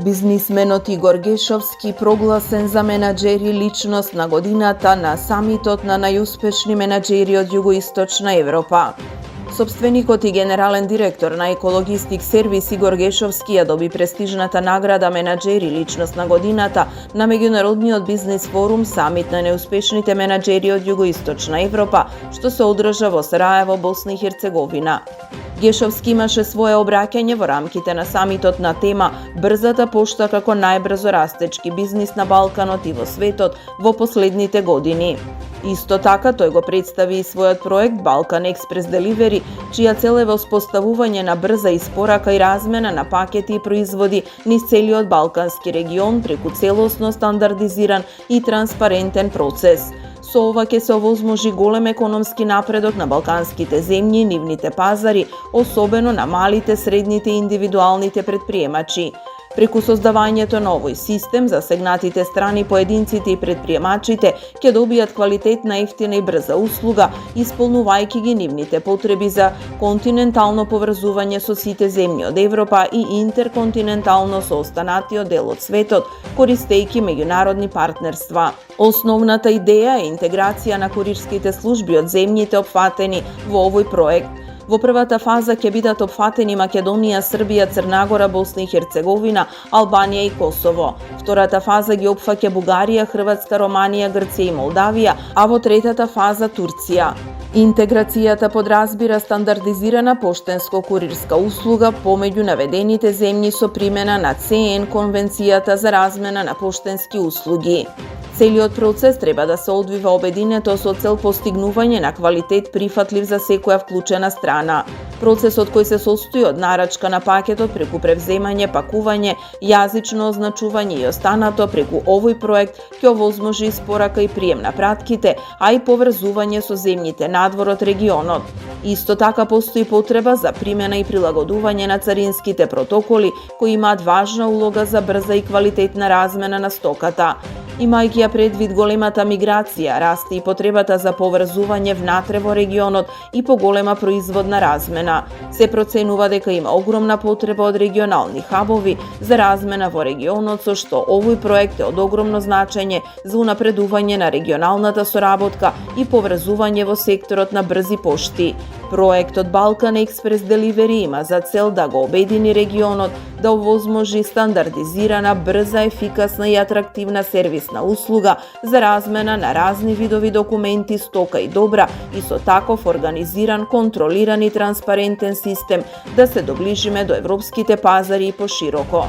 Бизнисменот Игор Гешовски прогласен за менаџери личност на годината на самитот на најуспешни менаџери од Југоисточна Европа. Собственикот и генерален директор на Екологистик сервис Игор Гешовски ја доби престижната награда менаџери личност на годината на меѓународниот бизнис форум Самит на неуспешните менаџери од Југоисточна Европа, што се одржа во Сараево, Босна и Херцеговина. Гешовски имаше свое обраќање во рамките на самитот на тема брзата пошта како најбрзо растечки бизнис на Балканот и во светот во последните години. Исто така, тој го представи и својот проект Balkan Express Delivery, чија цел е воспоставување на брза испорака и размена на пакети и производи низ целиот балкански регион преку целосно стандардизиран и транспарентен процес. Со ова ќе се овозможи голем економски напредок на балканските земји и нивните пазари, особено на малите, средните и индивидуалните предприемачи. Преку создавањето на овој систем, засегнатите страни, поединците и предприемачите ќе добијат квалитетна, ефтина и брза услуга, исполнувајќи ги нивните потреби за континентално поврзување со сите земји од Европа и интерконтинентално со останатиот дел од светот, користејќи меѓународни партнерства. Основната идеја е интеграција на курирските служби од земјите опфатени во овој проект. Во првата фаза ќе бидат опфатени Македонија, Србија, Црна Гора, Босна и Херцеговина, Албанија и Косово. Втората фаза ги опфаќа Бугарија, Хрватска, Романија, Грција и Молдавија, а во третата фаза Турција. Интеграцијата подразбира стандардизирана поштенско-курирска услуга помеѓу наведените земји со примена на ЦН конвенцијата за размена на поштенски услуги. Целиот процес треба да се одвива обединето со цел постигнување на квалитет прифатлив за секоја вклучена страна. Процесот кој се состои од нарачка на пакетот преку превземање, пакување, јазично означување и останато преку овој проект ќе овозможи испорака и прием на пратките, а и поврзување со земјите надвор од регионот. Исто така постои потреба за примена и прилагодување на царинските протоколи кои имаат важна улога за брза и квалитетна размена на стоката. Имајќи ја предвид големата миграција, расте и потребата за поврзување внатре во регионот и поголема производна размена. Се проценува дека има огромна потреба од регионални хабови за размена во регионот, со што овој проект е од огромно значење за унапредување на регионалната соработка и поврзување во секторот на брзи пошти. Проектот Balkan Express Delivery има за цел да го обедини регионот, да овозможи стандардизирана, брза, ефикасна и атрактивна сервисна услуга за размена на разни видови документи, стока и добра и со таков организиран, контролиран и транспарентен систем да се доближиме до европските пазари и пошироко.